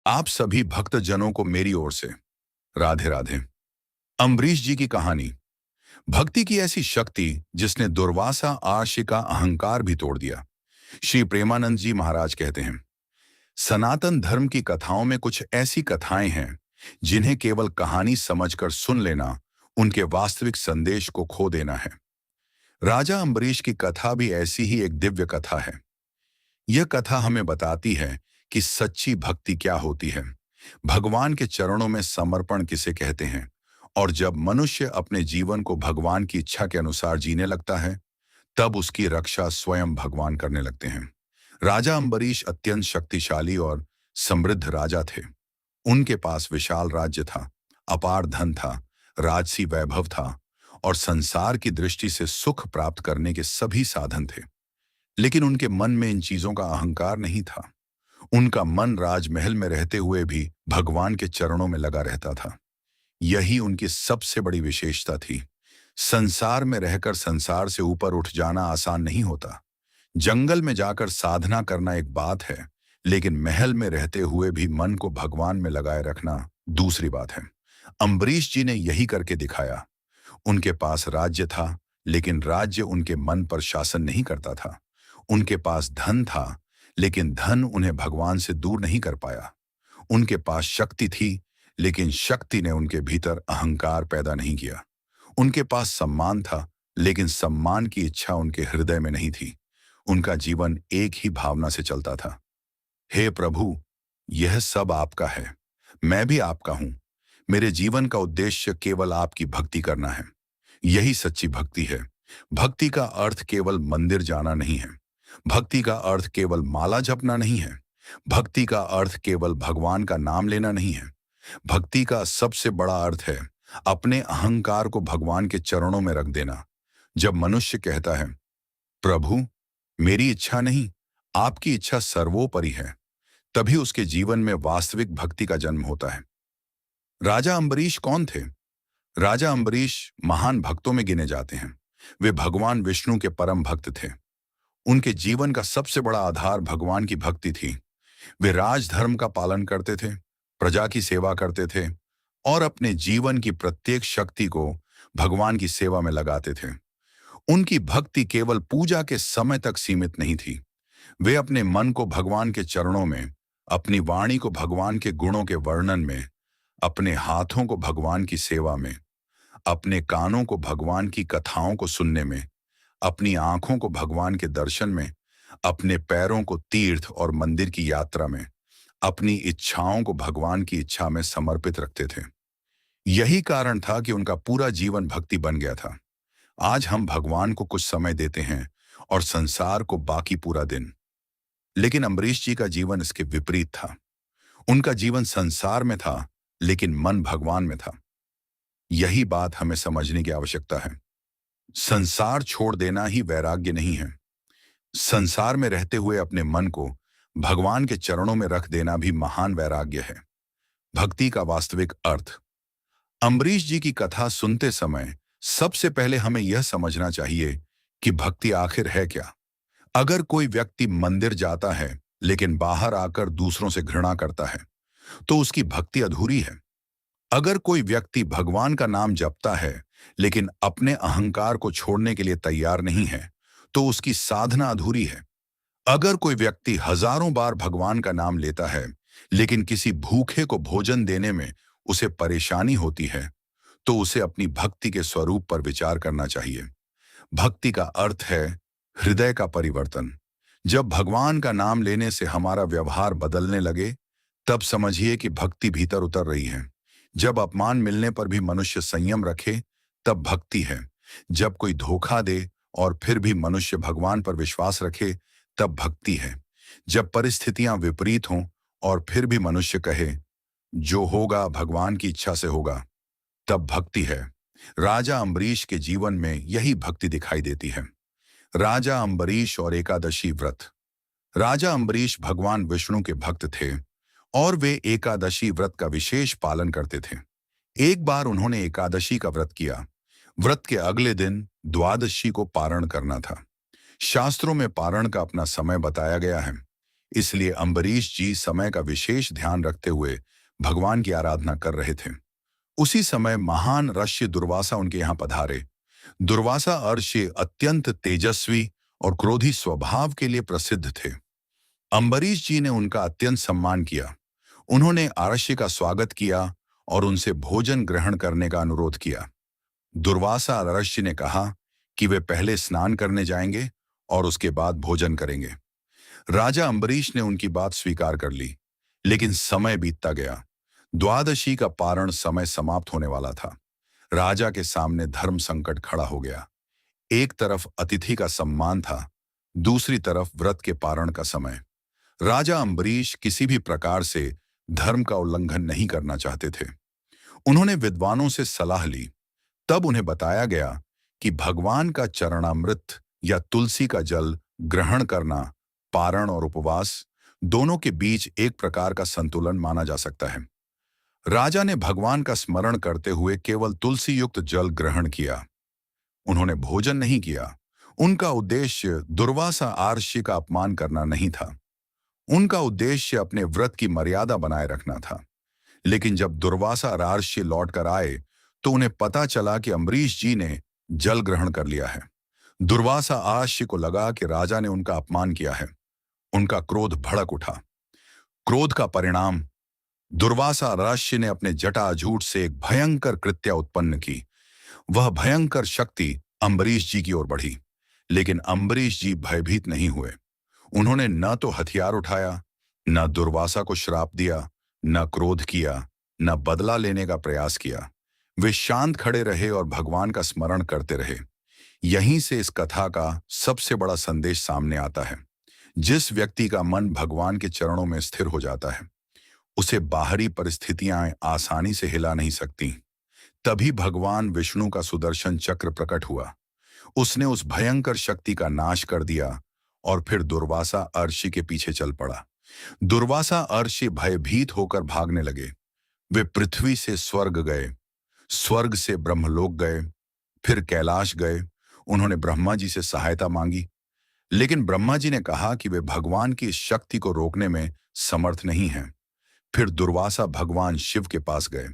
आप सभी भक्तजनों को मेरी ओर से राधे राधे। अम्बरीश जी की कहानी। भक्ति की ऐसी शक्ति जिसने दुर्वासा आर्षि का अहंकार भी तोड़ दिया। श्री प्रेमानंद जी महाराज कहते हैं, सनातन धर्म की कथाओं में कुछ ऐसी कथाएं हैं जिन्हें केवल कहानी समझकर सुन लेना उनके वास्तविक संदेश को खो देना है। राजा अम्बरीश की कथा भी ऐसी ही एक दिव्य कथा है। यह कथा हमें बताती है कि सच्ची भक्ति क्या होती है, भगवान के चरणों में समर्पण किसे कहते हैं, और जब मनुष्य अपने जीवन को भगवान की इच्छा के अनुसार जीने लगता है, तब उसकी रक्षा स्वयं भगवान करने लगते हैं। राजा अम्बरीश अत्यंत शक्तिशाली और समृद्ध राजा थे। उनके पास विशाल राज्य था, अपार धन था, राजसी वैभव था और संसार की दृष्टि से सुख प्राप्त करने के सभी साधन थे। लेकिन उनके मन में इन चीजों का अहंकार नहीं था। उनका मन राजमहल में रहते हुए भी भगवान के चरणों में लगा रहता था। यही उनकी सबसे बड़ी विशेषता थी। संसार में रहकर संसार से ऊपर उठ जाना आसान नहीं होता। जंगल में जाकर साधना करना एक बात है, लेकिन महल में रहते हुए भी मन को भगवान में लगाए रखना दूसरी बात है। अम्बरीश जी ने यही करके दिखाया। उनके पास राज्य था, लेकिन राज्य उनके मन पर शासन नहीं करता था। उनके पास धन था, लेकिन धन उन्हें भगवान से दूर नहीं कर पाया। उनके पास शक्ति थी, लेकिन शक्ति ने उनके भीतर अहंकार पैदा नहीं किया। उनके पास सम्मान था, लेकिन सम्मान की इच्छा उनके हृदय में नहीं थी। उनका जीवन एक ही भावना से चलता था, हे प्रभु, यह सब आपका है, मैं भी आपका हूं। मेरे जीवन का उद्देश्य केवल आपकी भक्ति करना है। यही सच्ची भक्ति है। भक्ति का अर्थ केवल मंदिर जाना नहीं है। भक्ति का अर्थ केवल माला जपना नहीं है। भक्ति का अर्थ केवल भगवान का नाम लेना नहीं है। भक्ति का सबसे बड़ा अर्थ है अपने अहंकार को भगवान के चरणों में रख देना। जब मनुष्य कहता है, प्रभु, मेरी इच्छा नहीं, आपकी इच्छा सर्वोपरि है, तभी उसके जीवन में वास्तविक भक्ति का जन्म होता है। राजा अम्बरीश कौन थे? राजा अम्बरीश महान भक्तों में गिने जाते हैं। वे भगवान विष्णु के परम भक्त थे। उनके जीवन का सबसे बड़ा आधार भगवान की भक्ति थी। वे राजधर्म का पालन करते थे, प्रजा की सेवा करते थे और अपने जीवन की प्रत्येक शक्ति को भगवान की सेवा में लगाते थे। उनकी भक्ति केवल पूजा के समय तक सीमित नहीं थी। वे अपने मन को भगवान के चरणों में, अपनी वाणी को भगवान के गुणों के वर्णन में, अपने हाथों को भगवान की सेवा में, अपने कानों को भगवान की कथाओं को सुनने में, अपनी आंखों को भगवान के दर्शन में, अपने पैरों को तीर्थ और मंदिर की यात्रा में, अपनी इच्छाओं को भगवान की इच्छा में समर्पित रखते थे। यही कारण था कि उनका पूरा जीवन भक्ति बन गया था। आज हम भगवान को कुछ समय देते हैं और संसार को बाकी पूरा दिन। लेकिन अम्बरीश जी का जीवन इसके विपरीत था। उनका जीवन संसार में था, लेकिन मन भगवान में था। यही बात हमें समझने की आवश्यकता है। संसार छोड़ देना ही वैराग्य नहीं है। संसार में रहते हुए अपने मन को भगवान के चरणों में रख देना भी महान वैराग्य है। भक्ति का वास्तविक अर्थ। अम्बरीश जी की कथा सुनते समय सबसे पहले हमें यह समझना चाहिए कि भक्ति आखिर है क्या। अगर कोई व्यक्ति मंदिर जाता है लेकिन बाहर आकर दूसरों से घृणा करता है, तो उसकी भक्ति अधूरी है। अगर कोई व्यक्ति भगवान का नाम जपता है लेकिन अपने अहंकार को छोड़ने के लिए तैयार नहीं है, तो उसकी साधना अधूरी है। अगर कोई व्यक्ति हजारों बार भगवान का नाम लेता है लेकिन किसी भूखे को भोजन देने में उसे परेशानी होती है, तो उसे अपनी भक्ति के स्वरूप पर विचार करना चाहिए। भक्ति का अर्थ है हृदय का परिवर्तन। जब भगवान का नाम लेने से हमारा व्यवहार बदलने लगे, तब समझिए कि भक्ति भीतर उतर रही है। जब अपमान मिलने पर भी मनुष्य संयम रखे, तब भक्ति है। जब कोई धोखा दे और फिर भी मनुष्य भगवान पर विश्वास रखे, तब भक्ति है। जब परिस्थितियां विपरीत हों और फिर भी मनुष्य कहे, जो होगा भगवान की इच्छा से होगा, तब भक्ति है। राजा अम्बरीश के जीवन में यही भक्ति दिखाई देती है। राजा अम्बरीश और एकादशी व्रत। राजा अम्बरीश भगवान विष्णु के भक्त थे और वे एकादशी व्रत का विशेष पालन करते थे। एक बार उन्होंने एकादशी का व्रत किया। व्रत के अगले दिन द्वादशी को पारण करना था। शास्त्रों में पारण का अपना समय बताया गया है। इसलिए अम्बरीश जी समय का विशेष ध्यान रखते हुए भगवान की आराधना कर रहे थे। उसी समय महान ऋषि दुर्वासा उनके यहाँ पधारे। दुर्वासा ऋषि अत्यंत तेजस्वी और क्रोधी स्वभाव के लिए प्रसिद्ध थे। अम्बरीश जी ने उनका अत्यंत सम्मान किया। उन्होंने आरष्य का स्वागत किया और उनसे भोजन ग्रहण करने का अनुरोध किया। दुर्वासा आरष्य ने कहा कि वे पहले स्नान करने जाएंगे और उसके बाद भोजन करेंगे। राजा अम्बरीश ने उनकी बात स्वीकार कर ली, लेकिन समय बीतता गया। द्वादशी का पारण समय समाप्त होने वाला था। राजा के सामने धर्म संकट खड़ा हो गया। एक तरफ अतिथि का सम्मान था, दूसरी तरफ व्रत के पारण का समय। राजा अम्बरीश किसी भी प्रकार से धर्म का उल्लंघन नहीं करना चाहते थे। उन्होंने विद्वानों से सलाह ली। तब उन्हें बताया गया कि भगवान का चरणामृत या तुलसी का जल ग्रहण करना पारण और उपवास दोनों के बीच एक प्रकार का संतुलन माना जा सकता है। राजा ने भगवान का स्मरण करते हुए केवल तुलसी युक्त जल ग्रहण किया। उन्होंने भोजन नहीं किया। उनका उद्देश्य दुर्वासा आर्षि का अपमान करना नहीं था। उनका उद्देश्य अपने व्रत की मर्यादा बनाए रखना था। लेकिन जब दुर्वासा आर्षि लौट कर आए तो उन्हें पता चला कि अम्बरीश जी ने जल ग्रहण कर लिया है। दुर्वासा आर्षि को लगा कि राजा ने उनका अपमान किया है। उनका क्रोध भड़क उठा। क्रोध का परिणाम दुर्वासा आर्षि ने अपने जटाजूट से एक भयंकर कृत्या उत्पन्न की। वह भयंकर शक्ति अम्बरीश जी की ओर बढ़ी, लेकिन अम्बरीश जी भयभीत नहीं हुए। उन्होंने न तो हथियार उठाया, न दुर्वासा को श्राप दिया, न क्रोध किया, न बदला लेने का प्रयास किया। वे शांत खड़े रहे और भगवान का स्मरण करते रहे। यहीं से इस कथा का सबसे बड़ा संदेश सामने आता है। जिस व्यक्ति का मन भगवान के चरणों में स्थिर हो जाता है, उसे बाहरी परिस्थितियां आसानी से हिला नहीं सकती। तभी भगवान विष्णु का सुदर्शन चक्र प्रकट हुआ। उसने उस भयंकर शक्ति का नाश कर दिया और फिर दुर्वासा अर्षि के पीछे चल पड़ा। दुर्वासा अर्षि भयभीत होकर भागने लगे। वे पृथ्वी से स्वर्ग गए, स्वर्ग से ब्रह्मलोक गए, फिर कैलाश गए। उन्होंने ब्रह्मा जी से सहायता मांगी, लेकिन ब्रह्मा जी ने कहा कि वे भगवान की इस शक्ति को रोकने में समर्थ नहीं हैं। फिर दुर्वासा भगवान शिव के पास गए।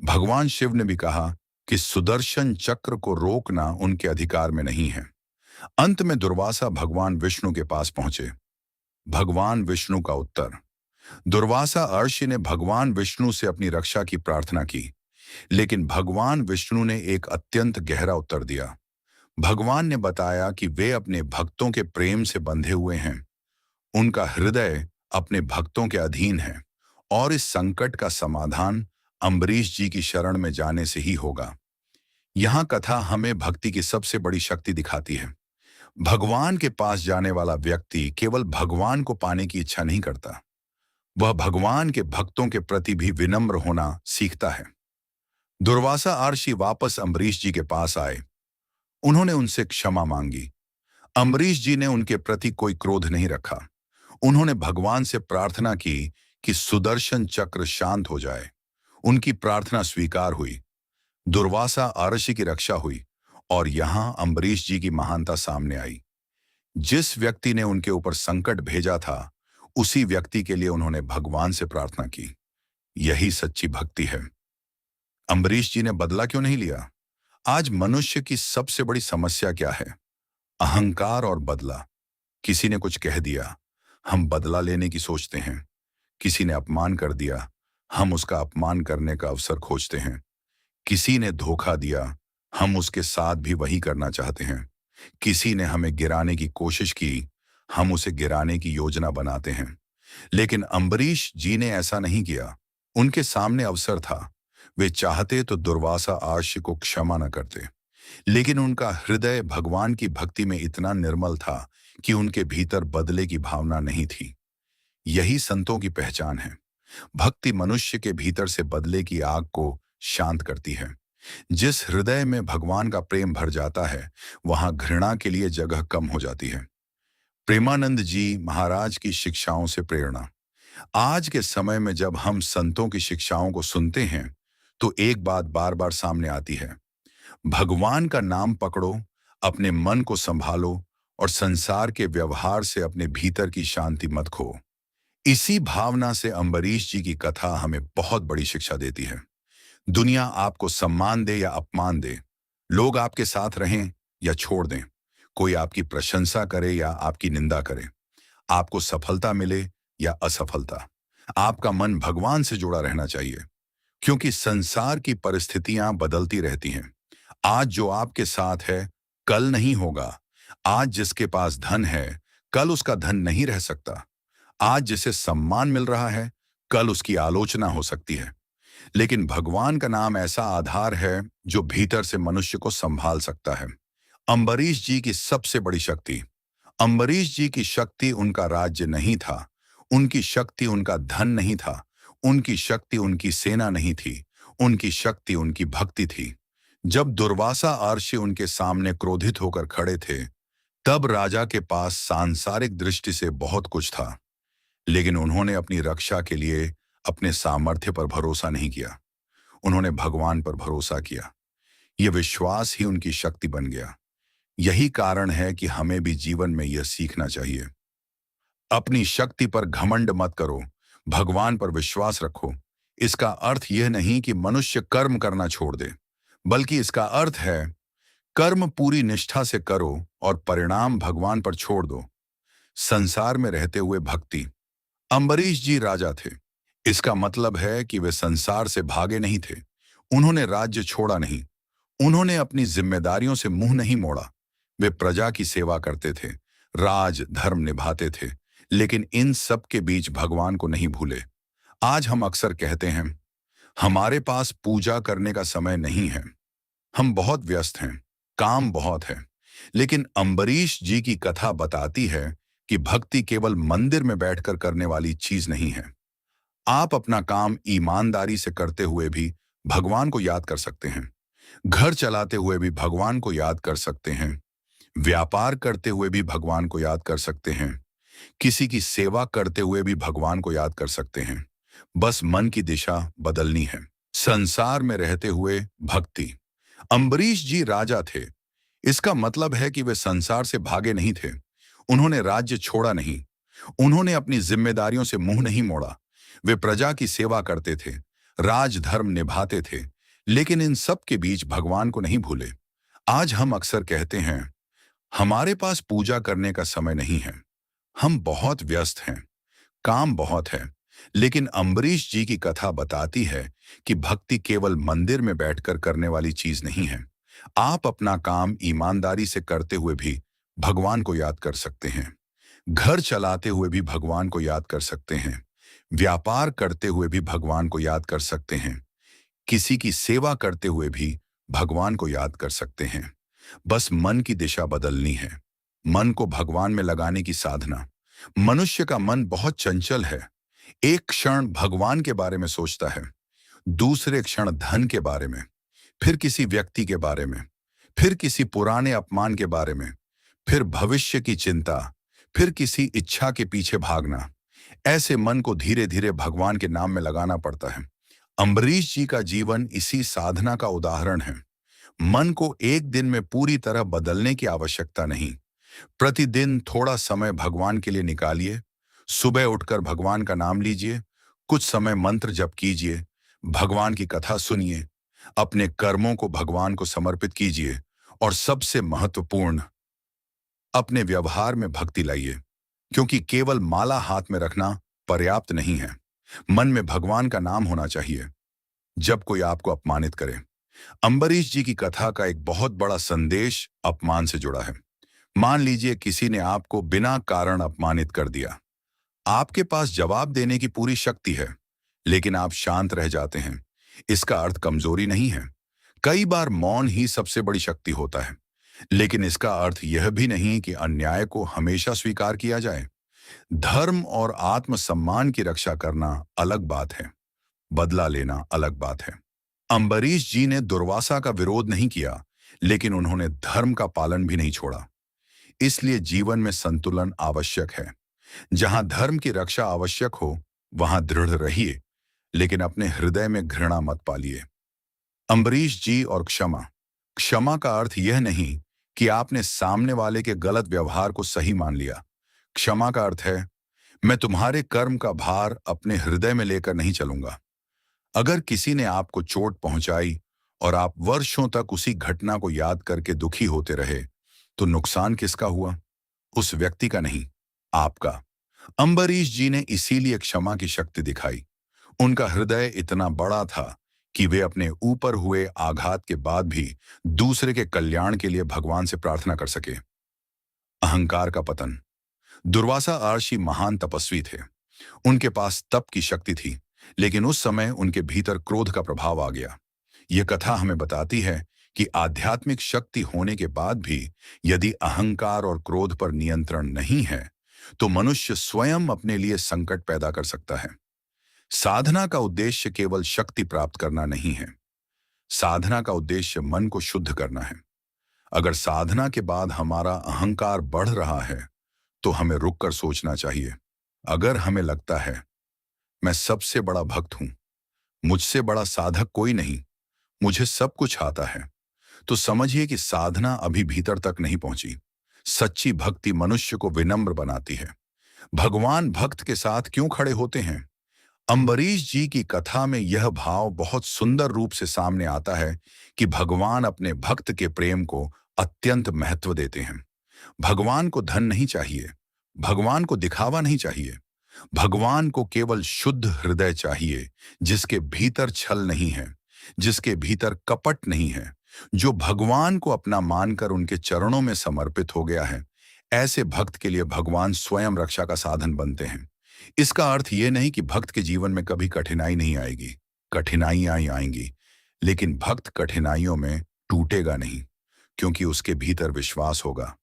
भगवान शिव ने भी कहा कि सुदर्शन चक्र को रोकना उनके अधिकार में नहीं है। अंत में दुर्वासा भगवान विष्णु के पास पहुंचे। भगवान विष्णु का उत्तर। दुर्वासा अर्षि ने भगवान विष्णु से अपनी रक्षा की प्रार्थना की, लेकिन भगवान विष्णु ने एक अत्यंत गहरा उत्तर दिया। भगवान ने बताया कि वे अपने भक्तों के प्रेम से बंधे हुए हैं। उनका हृदय अपने भक्तों के अधीन है और इस संकट का समाधान अम्बरीश जी की शरण में जाने से ही होगा। यहां कथा हमें भक्ति की सबसे बड़ी शक्ति दिखाती है। भगवान के पास जाने वाला व्यक्ति केवल भगवान को पाने की इच्छा नहीं करता, वह भगवान के भक्तों के प्रति भी विनम्र होना सीखता है। दुर्वासा अर्षि वापस अम्बरीश जी के पास आए। उन्होंने उनसे क्षमा मांगी। अम्बरीश जी ने उनके प्रति कोई क्रोध नहीं रखा। उन्होंने भगवान से प्रार्थना की कि सुदर्शन चक्र शांत हो जाए। उनकी प्रार्थना स्वीकार हुई। दुर्वासा अर्षि की रक्षा हुई और यहां अम्बरीश जी की महानता सामने आई। जिस व्यक्ति ने उनके ऊपर संकट भेजा था, उसी व्यक्ति के लिए उन्होंने भगवान से प्रार्थना की। यही सच्ची भक्ति है। अम्बरीश जी ने बदला क्यों नहीं लिया? आज मनुष्य की सबसे बड़ी समस्या क्या है? अहंकार और बदला। किसी ने कुछ कह दिया, हम बदला लेने की सोचते हैं। किसी ने अपमान कर दिया, हम उसका अपमान करने का अवसर खोजते हैं। किसी ने धोखा दिया, हम उसके साथ भी वही करना चाहते हैं। किसी ने हमें गिराने की कोशिश की, हम उसे गिराने की योजना बनाते हैं। लेकिन अम्बरीश जी ने ऐसा नहीं किया। उनके सामने अवसर था। वे चाहते तो दुर्वासा अर्षि को क्षमा न करते, लेकिन उनका हृदय भगवान की भक्ति में इतना निर्मल था कि उनके भीतर बदले की भावना नहीं थी। यही संतों की पहचान है। भक्ति मनुष्य के भीतर से बदले की आग को शांत करती है। जिस हृदय में भगवान का प्रेम भर जाता है, वहां घृणा के लिए जगह कम हो जाती है। प्रेमानंद जी महाराज की शिक्षाओं से प्रेरणा। आज के समय में जब हम संतों की शिक्षाओं को सुनते हैं, तो एक बात बार बार सामने आती है। भगवान का नाम पकड़ो, अपने मन को संभालो और संसार के व्यवहार से अपने भीतर की शांति मत खो। इसी भावना से अम्बरीश जी की कथा हमें बहुत बड़ी शिक्षा देती है। दुनिया आपको सम्मान दे या अपमान दे, लोग आपके साथ रहें या छोड़ दें, कोई आपकी प्रशंसा करे या आपकी निंदा करे, आपको सफलता मिले या असफलता, आपका मन भगवान से जुड़ा रहना चाहिए। क्योंकि संसार की परिस्थितियां बदलती रहती हैं। आज जो आपके साथ है, कल नहीं होगा। आज जिसके पास धन है, कल उसका धन नहीं रह सकता। आज जिसे सम्मान मिल रहा है, कल उसकी आलोचना हो सकती है। लेकिन भगवान का नाम ऐसा आधार है जो भीतर से मनुष्य को संभाल सकता है। अम्बरीश जी की सबसे बड़ी शक्ति। अम्बरीश जी की शक्ति उनका राज्य नहीं था, उनकी शक्ति उनका धन नहीं था, उनकी शक्ति उनकी सेना नहीं थी, उनकी शक्ति उनकी भक्ति थी। जब दुर्वासा अर्षि उनके सामने क्रोधित होकर खड़े थे, तब राजा के पास सांसारिक दृष्टि से बहुत कुछ था, लेकिन उन्होंने अपनी रक्षा के लिए अपने सामर्थ्य पर भरोसा नहीं किया। उन्होंने भगवान पर भरोसा किया। यह विश्वास ही उनकी शक्ति बन गया। यही कारण है कि हमें भी जीवन में यह सीखना चाहिए। अपनी शक्ति पर घमंड मत करो, भगवान पर विश्वास रखो। इसका अर्थ यह नहीं कि मनुष्य कर्म करना छोड़ दे, बल्कि इसका अर्थ है कर्म पूरी निष्ठा से करो और परिणाम भगवान पर छोड़ दो। संसार में रहते हुए भक्ति। अम्बरीश जी राजा थे। इसका मतलब है कि वे संसार से भागे नहीं थे। उन्होंने राज्य छोड़ा नहीं, उन्होंने अपनी जिम्मेदारियों से मुंह नहीं मोड़ा। वे प्रजा की सेवा करते थे, राज धर्म निभाते थे, लेकिन इन सब के बीच भगवान को नहीं भूले। आज हम अक्सर कहते हैं, हमारे पास पूजा करने का समय नहीं है, हम बहुत व्यस्त हैं, काम बहुत है। लेकिन अम्बरीश जी की कथा बताती है कि भक्ति केवल मंदिर में बैठकर करने वाली चीज नहीं है। आप अपना काम ईमानदारी से करते हुए भी भगवान को याद कर सकते हैं। घर चलाते हुए भी भगवान को याद कर सकते हैं। व्यापार करते हुए भी भगवान को याद कर सकते हैं। किसी की सेवा करते हुए भी भगवान को याद कर सकते हैं। बस मन की दिशा बदलनी है। संसार में रहते हुए भक्ति। अम्बरीश जी राजा थे। इसका मतलब है कि वे संसार से भागे नहीं थे। उन्होंने राज्य छोड़ा नहीं, उन्होंने अपनी जिम्मेदारियों से मुंह नहीं मोड़ा। वे प्रजा की सेवा करते थे, राज धर्म निभाते थे, लेकिन इन सब के बीच भगवान को नहीं भूले। आज हम अक्सर कहते हैं, हमारे पास पूजा करने का समय नहीं है, हम बहुत व्यस्त हैं, काम बहुत है। लेकिन अम्बरीश जी की कथा बताती है कि भक्ति केवल मंदिर में बैठकर करने वाली चीज नहीं है। आप अपना काम ईमानदारी से करते हुए भी भगवान को याद कर सकते हैं। घर चलाते हुए भी भगवान को याद कर सकते हैं। व्यापार करते हुए भी भगवान को याद कर सकते हैं। किसी की सेवा करते हुए भी भगवान को याद कर सकते हैं। बस मन की दिशा बदलनी है, मन को भगवान में लगाने की साधना। मनुष्य का मन बहुत चंचल है। एक क्षण भगवान के बारे में सोचता है, दूसरे क्षण धन के बारे में, फिर किसी व्यक्ति के बारे में, फिर किसी पुराने अपमान के बारे में, फिर भविष्य की चिंता, फिर किसी इच्छा के पीछे भागना। ऐसे मन को धीरे धीरे भगवान के नाम में लगाना पड़ता है। अम्बरीश जी का जीवन इसी साधना का उदाहरण है। मन को एक दिन में पूरी तरह बदलने की आवश्यकता नहीं। प्रतिदिन थोड़ा समय भगवान के लिए निकालिए। सुबह उठकर भगवान का नाम लीजिए, कुछ समय मंत्र जप कीजिए, भगवान की कथा सुनिए, अपने कर्मों को भगवान को समर्पित कीजिए और सबसे महत्वपूर्ण, अपने व्यवहार में भक्ति लाइए। क्योंकि केवल माला हाथ में रखना पर्याप्त नहीं है, मन में भगवान का नाम होना चाहिए। जब कोई आपको अपमानित करे। अम्बरीश जी की कथा का एक बहुत बड़ा संदेश अपमान से जुड़ा है। मान लीजिए किसी ने आपको बिना कारण अपमानित कर दिया। आपके पास जवाब देने की पूरी शक्ति है, लेकिन आप शांत रह जाते हैं। इसका अर्थ कमजोरी नहीं है। कई बार मौन ही सबसे बड़ी शक्ति होता है। लेकिन इसका अर्थ यह भी नहीं कि अन्याय को हमेशा स्वीकार किया जाए। धर्म और आत्मसम्मान की रक्षा करना अलग बात है, बदला लेना अलग बात है। अम्बरीश जी ने दुर्वासा का विरोध नहीं किया, लेकिन उन्होंने धर्म का पालन भी नहीं छोड़ा। इसलिए जीवन में संतुलन आवश्यक है। जहां धर्म की रक्षा आवश्यक हो, वहां दृढ़ रहिए, लेकिन अपने हृदय में घृणा मत पालिए। अम्बरीश जी और क्षमा। क्षमा का अर्थ यह नहीं कि आपने सामने वाले के गलत व्यवहार को सही मान लिया। क्षमा का अर्थ है, मैं तुम्हारे कर्म का भार अपने हृदय में लेकर नहीं चलूंगा। अगर किसी ने आपको चोट पहुंचाई और आप वर्षों तक उसी घटना को याद करके दुखी होते रहे, तो नुकसान किसका हुआ? उस व्यक्ति का नहीं, आपका। अम्बरीश जी ने इसीलिए क्षमा की शक्ति दिखाई। उनका हृदय इतना बड़ा था कि वे अपने ऊपर हुए आघात के बाद भी दूसरे के कल्याण के लिए भगवान से प्रार्थना कर सके। अहंकार का पतन। दुर्वासा आर्षि महान तपस्वी थे। उनके पास तप की शक्ति थी, लेकिन उस समय उनके भीतर क्रोध का प्रभाव आ गया। यह कथा हमें बताती है कि आध्यात्मिक शक्ति होने के बाद भी यदि अहंकार और क्रोध पर नियंत्रण नहीं है, तो मनुष्य स्वयं अपने लिए संकट पैदा कर सकता है। साधना का उद्देश्य केवल शक्ति प्राप्त करना नहीं है। साधना का उद्देश्य मन को शुद्ध करना है। अगर साधना के बाद हमारा अहंकार बढ़ रहा है, तो हमें रुककर सोचना चाहिए। अगर हमें लगता है मैं सबसे बड़ा भक्त हूं, मुझसे बड़ा साधक कोई नहीं, मुझे सब कुछ आता है, तो समझिए कि साधना अभी भीतर तक नहीं पहुंची। सच्ची भक्ति मनुष्य को विनम्र बनाती है। भगवान भक्त के साथ क्यों खड़े होते हैं? अम्बरीश जी की कथा में यह भाव बहुत सुंदर रूप से सामने आता है कि भगवान अपने भक्त के प्रेम को अत्यंत महत्व देते हैं। भगवान को धन नहीं चाहिए, भगवान को दिखावा नहीं चाहिए, भगवान को केवल शुद्ध हृदय चाहिए, जिसके भीतर छल नहीं है, जिसके भीतर कपट नहीं है, जो भगवान को अपना मानकर उनके चरणों में समर्पित हो गया है। ऐसे भक्त के लिए भगवान स्वयं रक्षा का साधन बनते हैं। इसका अर्थ यह नहीं कि भक्त के जीवन में कभी कठिनाई नहीं आएगी। कठिनाइयां आएंगी, लेकिन भक्त कठिनाइयों में टूटेगा नहीं, क्योंकि उसके भीतर विश्वास होगा।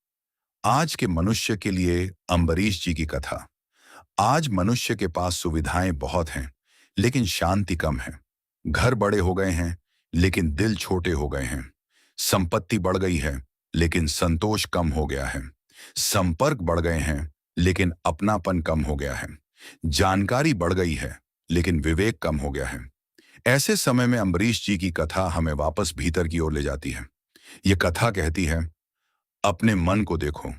आज के मनुष्य के लिए अम्बरीश जी की कथा। आज मनुष्य के पास सुविधाएं बहुत हैं, लेकिन शांति कम है। घर बड़े हो गए हैं, लेकिन दिल छोटे हो गए हैं। संपत्ति बढ़ गई है, लेकिन संतोष कम हो गया है। संपर्क बढ़ गए हैं, लेकिन अपनापन कम हो गया है। जानकारी बढ़ गई है, लेकिन विवेक कम हो गया है। ऐसे समय में अम्बरीश जी की कथा हमें वापस भीतर की ओर ले जाती है। ये कथा कहती है, अपने मन को देखो,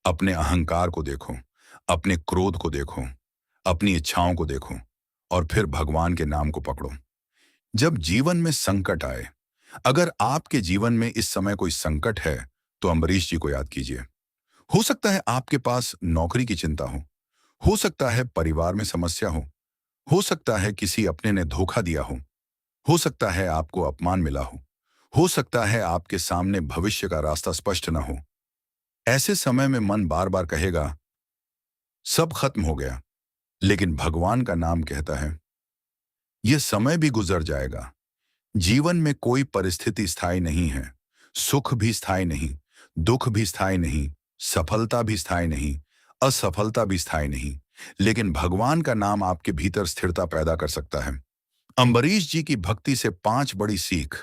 अपने अहंकार को देखो, अपने क्रोध को देखो, अपनी इच्छाओं को देखो, और फिर भगवान के नाम को पकड़ो। जब जीवन में संकट आए, अगर आपके जीवन में इस समय कोई संकट है, तो अम्बरीश जी को याद कीजिए। हो सकता है आपके पास नौकरी की चिंता हो सकता है परिवार में समस्या हो सकता है किसी अपने ने धोखा दिया हो सकता है आपको अपमान मिला हो सकता है आपके सामने भविष्य का रास्ता स्पष्ट न हो। ऐसे समय में मन बार बार कहेगा, सब खत्म हो गया, लेकिन भगवान का नाम कहता है, यह समय भी गुजर जाएगा। जीवन में कोई परिस्थिति स्थायी नहीं है, सुख भी स्थायी नहीं, दुख भी स्थायी नहीं, सफलता भी स्थायी नहीं, असफलता भी स्थायी नहीं, लेकिन भगवान का नाम आपके भीतर स्थिरता पैदा कर सकता है। अम्बरीश जी की भक्ति से 5 बड़ी सीख।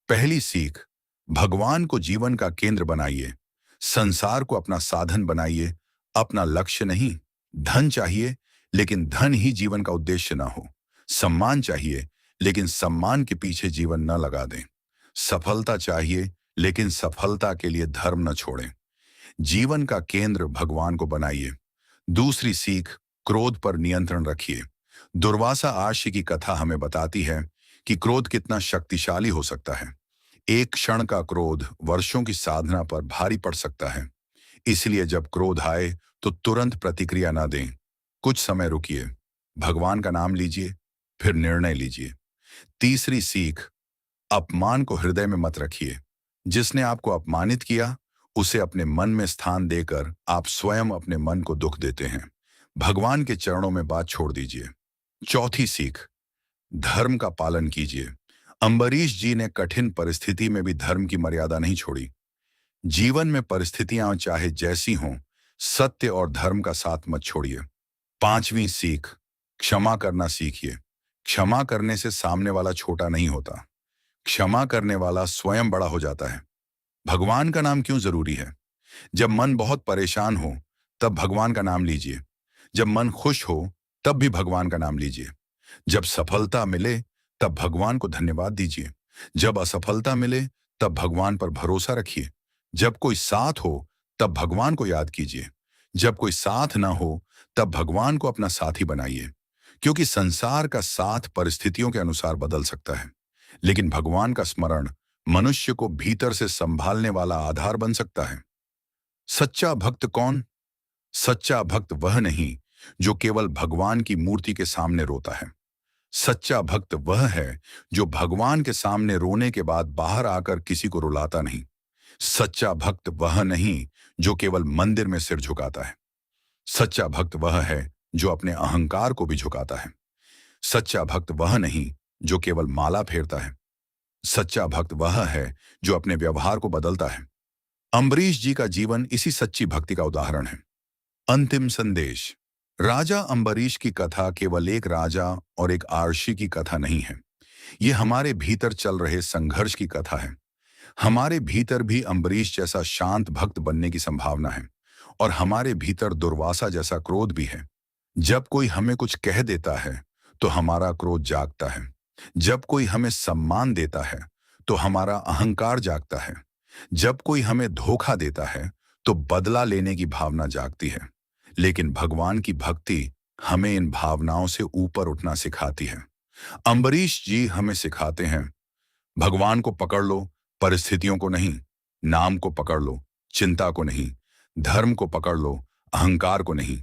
पहली सीख, भगवान को जीवन का केंद्र बनाइए। संसार को अपना साधन बनाइए, अपना लक्ष्य नहीं। धन चाहिए, लेकिन धन ही जीवन का उद्देश्य ना हो। सम्मान चाहिए, लेकिन सम्मान के पीछे जीवन न लगा दें। सफलता चाहिए, लेकिन सफलता के लिए धर्म न छोड़ें। जीवन का केंद्र भगवान को बनाइए। दूसरी सीख, क्रोध पर नियंत्रण रखिए। दुर्वासा आर्षि की कथा हमें बताती है कि क्रोध कितना शक्तिशाली हो सकता है। एक क्षण का क्रोध वर्षों की साधना पर भारी पड़ सकता है। इसलिए जब क्रोध आए, तो तुरंत प्रतिक्रिया ना दें। कुछ समय रुकिए, भगवान का नाम लीजिए, फिर निर्णय लीजिए। तीसरी सीख, अपमान को हृदय में मत रखिए। जिसने आपको अपमानित किया, उसे अपने मन में स्थान देकर आप स्वयं अपने मन को दुख देते हैं। भगवान के चरणों में बात छोड़ दीजिए। चौथी सीख, धर्म का पालन कीजिए। अम्बरीश जी ने कठिन परिस्थिति में भी धर्म की मर्यादा नहीं छोड़ी। जीवन में परिस्थितियां चाहे जैसी हों, सत्य और धर्म का साथ मत छोड़िए। पांचवी सीख, क्षमा करना सीखिए। क्षमा करने से सामने वाला छोटा नहीं होता, क्षमा करने वाला स्वयं बड़ा हो जाता है। भगवान का नाम क्यों जरूरी है? जब मन बहुत परेशान हो, तब भगवान का नाम लीजिए। जब मन खुश हो, तब भी भगवान का नाम लीजिए। जब सफलता मिले, तब भगवान को धन्यवाद दीजिए। जब असफलता मिले, तब भगवान पर भरोसा रखिए। जब कोई साथ हो तब भगवान को याद कीजिए, जब कोई साथ ना हो तब भगवान को अपना साथी बनाइए। क्योंकि संसार का साथ परिस्थितियों के अनुसार बदल सकता है, लेकिन भगवान का स्मरण मनुष्य को भीतर से संभालने वाला आधार बन सकता है। सच्चा भक्त कौन? सच्चा भक्त वह नहीं जो केवल भगवान की मूर्ति के सामने रोता है। सच्चा भक्त वह है जो भगवान के सामने रोने के बाद बाहर आकर किसी को रुलाता नहीं। सच्चा भक्त वह नहीं जो केवल मंदिर में सिर झुकाता है। सच्चा भक्त वह है जो अपने अहंकार को भी झुकाता है। सच्चा भक्त वह नहीं जो केवल माला फेरता है। सच्चा भक्त वह है जो अपने व्यवहार को बदलता है। अम्बरीश जी का जीवन इसी सच्ची भक्ति का उदाहरण है। अंतिम संदेश। राजा अम्बरीश की कथा केवल एक राजा और एक आर्षी की कथा नहीं है। ये हमारे भीतर चल रहे संघर्ष की कथा है। हमारे भीतर भी अम्बरीश जैसा शांत भक्त बनने की संभावना है, और हमारे भीतर दुर्वासा जैसा क्रोध भी है। जब कोई हमें कुछ कह देता है तो हमारा क्रोध जागता है। जब कोई हमें सम्मान देता है तो हमारा अहंकार जागता है। जब कोई हमें धोखा देता है तो बदला लेने की भावना जागती है। लेकिन भगवान की भक्ति हमें इन भावनाओं से ऊपर उठना सिखाती है। अम्बरीश जी हमें सिखाते हैं, भगवान को पकड़ लो, परिस्थितियों को नहीं। नाम को पकड़ लो, चिंता को नहीं। धर्म को पकड़ लो, अहंकार को नहीं।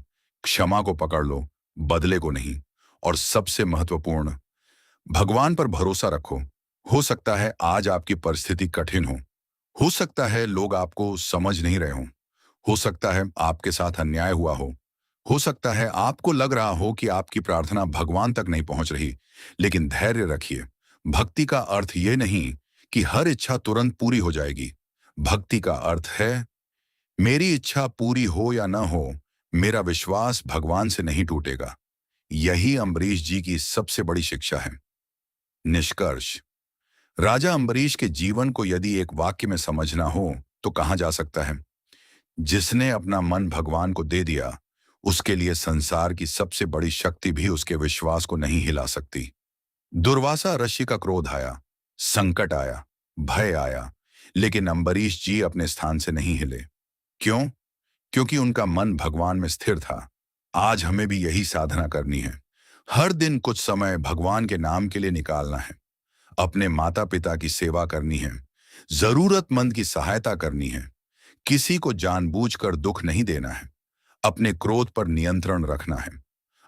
क्षमा को पकड़ लो, बदले को नहीं। और सबसे महत्वपूर्ण, भगवान पर भरोसा रखो। हो सकता है आज आपकी परिस्थिति कठिन हो सकता है लोग आपको समझ नहीं रहे हो सकता है आपके साथ अन्याय हुआ हो सकता है आपको लग रहा हो कि आपकी प्रार्थना भगवान तक नहीं पहुंच रही, लेकिन धैर्य रखिए। भक्ति का अर्थ ये नहीं कि हर इच्छा तुरंत पूरी हो जाएगी। भक्ति का अर्थ है, मेरी इच्छा पूरी हो या न हो, मेरा विश्वास भगवान से नहीं टूटेगा। यही अम्बरीश जी की सबसे बड़ी शिक्षा है। निष्कर्ष। राजा अम्बरीश के जीवन को यदि एक वाक्य में समझना हो तो कहा जा सकता है, जिसने अपना मन भगवान को दे दिया, उसके लिए संसार की सबसे बड़ी शक्ति भी उसके विश्वास को नहीं हिला सकती। दुर्वासा ऋषि का क्रोध आया, संकट आया, भय आया, लेकिन अम्बरीश जी अपने स्थान से नहीं हिले। क्यों? क्योंकि उनका मन भगवान में स्थिर था। आज हमें भी यही साधना करनी है। हर दिन कुछ समय भगवान के नाम के लिए निकालना है। अपने माता पिता की सेवा करनी है, जरूरतमंद की सहायता करनी है, किसी को जानबूझकर दुख नहीं देना है, अपने क्रोध पर नियंत्रण रखना है,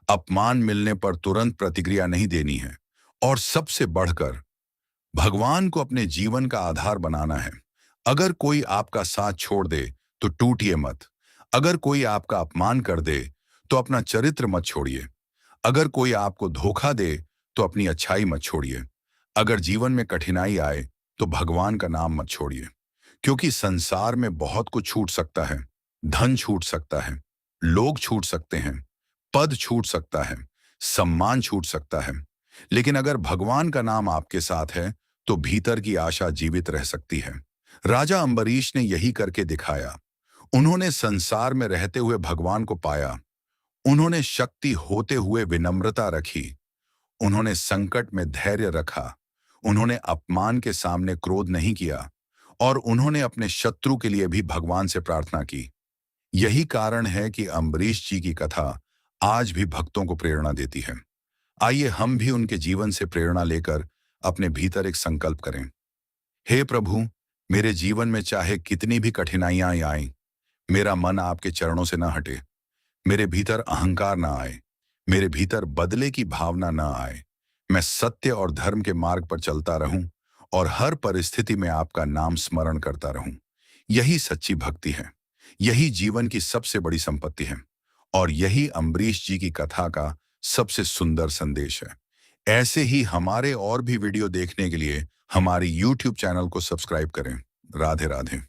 अपमान मिलने पर तुरंत प्रतिक्रिया नहीं देनी है, और सबसे बढ़कर भगवान को अपने जीवन का आधार बनाना है। अगर कोई आपका साथ छोड़ दे तो टूटिए मत। अगर कोई आपका अपमान कर दे तो अपना चरित्र मत छोड़िए। अगर कोई आपको धोखा दे तो अपनी अच्छाई मत छोड़िए। अगर जीवन में कठिनाई आए तो भगवान का नाम मत छोड़िए। क्योंकि संसार में बहुत कुछ छूट सकता है। धन छूट सकता है, लोग छूट सकते हैं, पद छूट सकता है, सम्मान छूट सकता है, लेकिन अगर भगवान का नाम आपके साथ है तो भीतर की आशा जीवित रह सकती है। राजा अम्बरीश ने यही करके दिखाया। उन्होंने संसार में रहते हुए भगवान को पाया। उन्होंने शक्ति होते हुए विनम्रता रखी। उन्होंने संकट में धैर्य रखा। उन्होंने अपमान के सामने क्रोध नहीं किया, और उन्होंने अपने शत्रु के लिए भी भगवान से प्रार्थना की। यही कारण है कि अम्बरीश जी की कथा आज भी भक्तों को प्रेरणा देती है। आइए हम भी उनके जीवन से प्रेरणा लेकर अपने भीतर एक संकल्प करें। हे प्रभु, मेरे जीवन में चाहे कितनी भी कठिनाइयां आएं, मेरा मन आपके चरणों से न हटे। मेरे भीतर अहंकार ना आए, मेरे भीतर बदले की भावना ना आए। मैं सत्य और धर्म के मार्ग पर चलता रहूं और हर परिस्थिति में आपका नाम स्मरण करता रहूं। यही सच्ची भक्ति है। यही जीवन की सबसे बड़ी संपत्ति है, और यही अम्बरीश जी की कथा का सबसे सुंदर संदेश है। ऐसे ही हमारे और भी वीडियो देखने के लिए हमारी YouTube चैनल को सब्सक्राइब करें। राधे राधे।